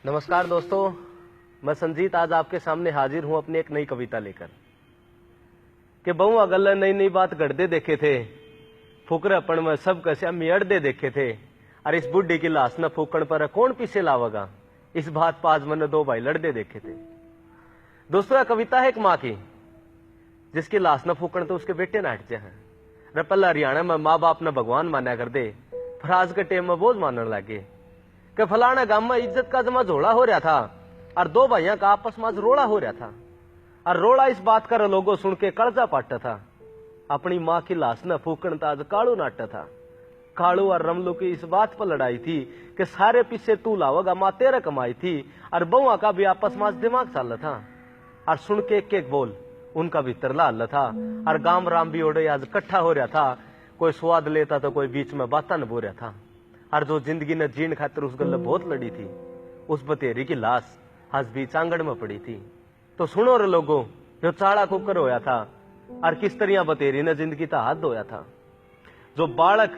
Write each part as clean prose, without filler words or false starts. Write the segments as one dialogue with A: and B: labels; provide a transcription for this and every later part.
A: नमस्कार दोस्तों, मैं संजीत आज आपके सामने हाजिर हूं अपनी एक नई कविता लेकर कि बहु अगल नई नई बात गढ़दे देखे थे, फुकरपन में सब कस्या मियड़दे देखे थे। और इस बुढ़ी की लाश न फूकण पर कौन पीछे लावेगा, इस बात पाज मन दो भाई लड़दे देखे थे। दोस्तों, यह कविता है एक माँ की जिसकी लाश न फूकण तो उसके बेटे न हटते हैं। रपल्ला हरियाणा में माँ बाप न भगवान माना कर दे, फिर आज के टेम में बोझ मानने लगे कि फलाना गांव में इज्जत का जमा झोला हो रहा था और दो भाइयों का आपस में रोड़ा हो रहा था। और रोड़ा इस बात का लोगों सुन के कलजा पाटा था, अपनी माँ की लाश न फूकण ताज कालू नाटा था। कालू और रमलू की इस बात पर लड़ाई थी कि सारे पीछे तू लावगा, माँ तेरा कमाई थी। और बहुआ का भी आपस में दिमाग चल था और सुन के एक बोल उनका भी तरला हल्ला था। और गांव राम भी ओडे आज इकट्ठा हो रहा था, कोई स्वाद लेता तो कोई बीच में बाता न बो रहा था। और जो जिंदगी ने जीण खातिर उस गल बहुत लड़ी थी, उस बतेरी की लाश आज बीच आंगण में पड़ी थी। तो सुनो रे लोगों, जो चाड़ा कुकर होया था और किस तरह बतेरी ने जिंदगी का हाथ धोया था। जो बालक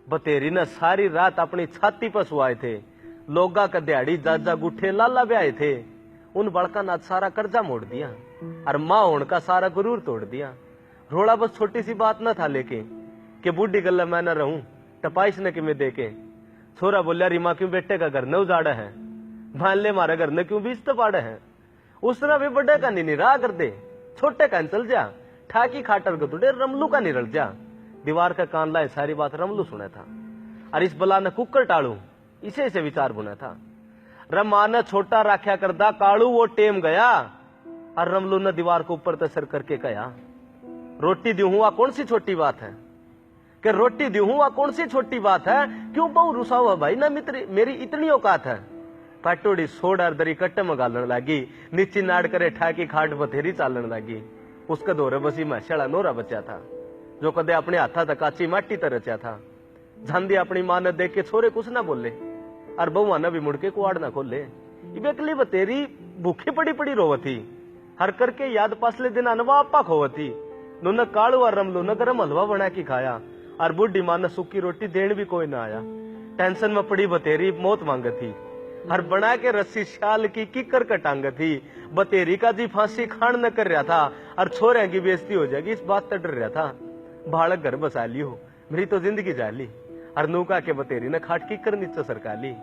A: बतेरी ने सारी रात अपनी छाती पर सुआए थे, लोगा का दिहाड़ी जाजा गुठे लाला ब्याए थे, उन बड़का ने सारा कर्जा मोड़ दिया और माँ होने का सारा गुरूर तोड़ दिया। रोड़ा बस छोटी सी बात न था लेके कि बूढ़ी गल्ला मैं न रहूं टपाइश ने किमें देके। छोरा बोलिया रीमा क्यों बेटे का घर न उजाड़ा है, मान ले मारे घर न क्यों बीच तो पाड़े है। उसने भी बड़े का नहीं राह कर दे, छोटे का चल जा, ठाकी खाटर को तुड़े रमलू का निरल जा। दीवार का कान लाए सारी बात रमलू सुना था और इस बला ने कुकर टाड़ू इसे विचार बुना था। रमा ने छोटा राख्या करदा कालू वो टेम गया। और रमलू ने दीवार को ऊपर तसर करके कहा, रोटी दी हुआ कौन सी छोटी बात है, कि रोटी दी हुआ कौन सी छोटी बात है, क्यों बहु रुसा हुआ भाई ना मित्र, मेरी इतनी औकात है। पटोड़ी सोड़ और दरी कट्टे में गालन लगी, नीचे नाड़ करे ठाकी खाट बथेरी चालन लगी। उसका दौरे बसी में शड़ा नोरा बचा था, जो कदे अपने हाथा तक काची माटी तर रचा था। झांदी अपनी मां ने देख के छोरे कुछ ना बोले और बहुआ ने भी मुड़के कुआड़ ना खोले। इबेकली बतेरी भूखी पड़ी पड़ी रोवती, हर करके याद पासले दिन अनवा अपा खोवती। नुन कालू और रमलू न गरम हलवा बना के खाया और बुढ़ी मां ने सूखी रोटी देने भी कोई ना आया। टेंशन में पड़ी बतेरी मौत मांग थी, हर बना के रस्सी शाल की किकर कटांग थी। बतेरी का जी फांसी खान न कर रहा था और छोरे की बेइज्जती हो जाएगी इस बात से डर रहा था। बालक घर बसा लियो, मेरी तो जिंदगी जाली। और नूका के बतेरी ने खाट किकर नीचे सरकाली,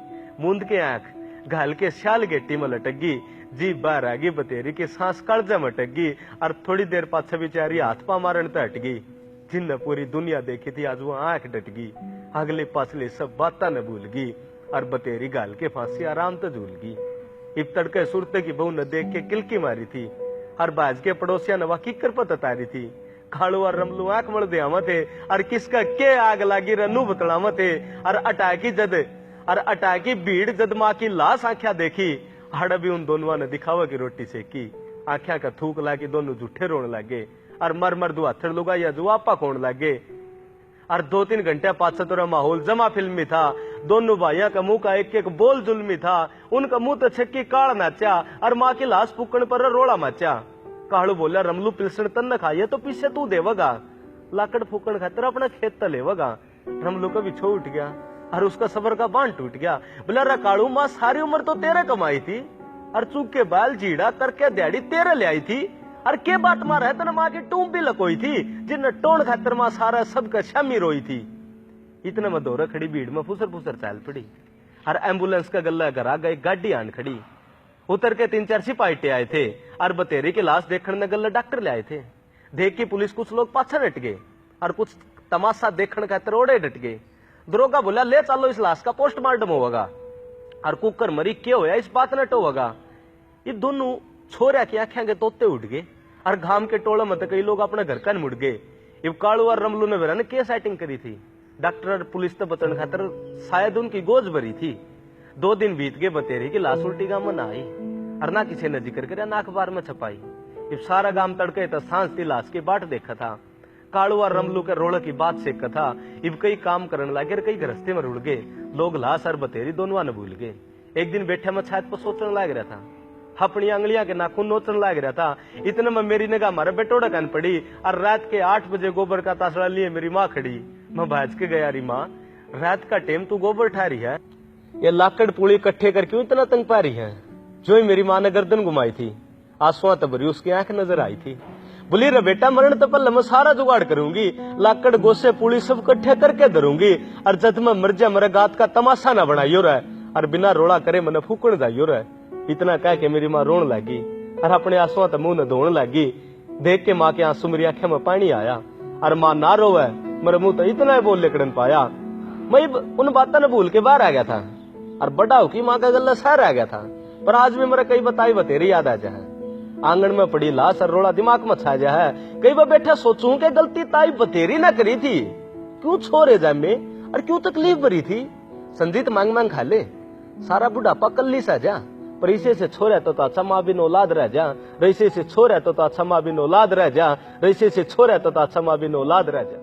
A: मूंद के आंख घाल के शाल गेटी में लटकी। जी बाहर आगी बतेरी की सांस कड़जा में अटक गई और थोड़ी देर पाछे बेचारी हाथ पा मारन तो हट गई। जिन पूरी दुनिया देखी थी आज वो आंख डट गई, अगले पाछले सब बातें न भूल गई और बतेरी गाल के फांसी आराम तो झूल गई। इब तड़के सुरते की बहू न देख के किलकी मारी थी और बाज के पड़ोसिया नवा किकर पर ततारी थी। कालू और रमलू आंख मड़ दिया थे और किसका के आग लागी रनू बतलाव थे। और अटाकी भीड़ जद माँ की लाश आंख्या देखी, हड़ भी उन दोनों ने दिखावा की रोटी सेकी। आंख्या का थूक लागी दोनों जूठे रोने लगे और मर मर दो हथड़ लुगा या जुआपा खोन लगे। और 2-3 घंटे पाछे तो माहौल जमा फिल्मी था। दोनों भाइयों का मुंह का एक एक बोल जुल्मी था, उनका मुंह तो छक्की काल नाचा और माँ की लाश फूकण पर रोड़ा माचा। कालू बोला रमलू पिलसण तन न खाइए तो पीछे तू देवगा, लाकड़ फूकण खातर अपना खेत त लेवगा। रमलू का बिछो उठ गया और उसका सबर का बांध टूट गया। बोला रा कालू माँ सारी उम्र तो तेरे कमाई थी और चूक के बाल जीड़ा करके दिहाड़ी तेरे ले आई थी। और के बाट मार है तना माँ की टूम भी लकोई थी, जिन टोन खातर माँ सारा सबका शामी रोई थी। इतने में दौरा खड़ी भीड़ में फुसर फुसर चाल पड़ी और एम्बुलेंस का गला घर आ गई, गाड़ी आन खड़ी। उतर के 3-4 सिपाही आए थे और बतेरी की लाश देखने ने गला डॉक्टर ले आए थे। देख की पुलिस कुछ लोग पाछा हट गए और कुछ तमाशा देखने का तरोड़े डट गए। दरोगा बोला ले चलो इस लाश का पोस्टमार्टम होगा और कुकर मरी क्या होया इस बात न टोगा। ये दोनों छोरिया की आंखें के तोते उठ गए और घाम के टोले में तो कई लोग अपने घर का मुड़ गए। इब कालू और रमलू ने वेरा ने क्या सेटिंग करी थी, डॉक्टर और पुलिस तो बचन खातर शायद उनकी गोज भरी थी। 2 दिन बीत गए, बतेरी की लाश उल्टी गांव में ना आई और ना किसी ने जिक्र करे ना अखबार में छपाई। इब सारा गांव तड़के तो सांस थी लाश की बाट देखा था। कालू और रमलू के रोड़ की बात से कथा। इब कई काम करने लगे, कई गृहस्थी में रुड़ गए। लोग लाश और बतेरी दोनों न भूल गए। एक दिन बैठे में छात पर सोचने लग रहा था, अपनी अंगलियां के नाखून नोचने लग रहा था। इतने में मेरी निगाह मारे बेटोड़ा कान पड़ी और रात के 8 बजे गोबर का तासड़ा लिए मेरी माँ खड़ी। मैं भाज के गया, री माँ रात का टेम तू गोबर ठा रही है, ये लाकड़ पुली इकट्ठे कर क्यों इतना तंग पा रही है? जो ही मेरी माँ ने गर्दन घुमाई थी, आंसुओं तो भरी उसकी आंख नजर आई थी। बोली रे बेटा, मरण तो पल मैं सारा जुगाड़ करूंगी, लाकड़ गोसे पुली सब इकट्ठे करके धरूंगी, और जब मैं मर जा मेरे गात का तमाशा ना बनाइयो रहा, और बिना रोड़ा करे मैंने फूकण जाइयो रहा। इतना कह के मेरी माँ रोन लगी और अपने आंसुओं तो मुंह न धोने लगी। देख के माँ के आंसू मेरी आंखें में पानी आया, और माँ ना रोवे मेरे मुंह तो इतना बोल लेकड़न पाया। मैं उन बातों ने भूल के बाहर आ गया था, और बड़ा हो की माँ का गला सह रह गया था। पर आज भी मेरे कई बताई बतेरी याद आ जाए। आंगन में पड़ी लाश और रोड़ा दिमाग में छा जाए। कई बार बैठा सोचूं कि गलती ताई बतेरी ना करी थी, क्यों छोड़े जाए में, और क्यों तकलीफ भरी थी। संजीत मांग मांग खा ले, सारा बुढ़ापा कल्ली सा जा, पर इसे से छोड़ा तो अच्छा माँ बिन औलाद रह जा, रईसे से छोड़ा तो अच्छा माँ बिन औलाद रह जा, रईसे से छोड़ा तो अच्छा माँ बिन औलाद रह जा।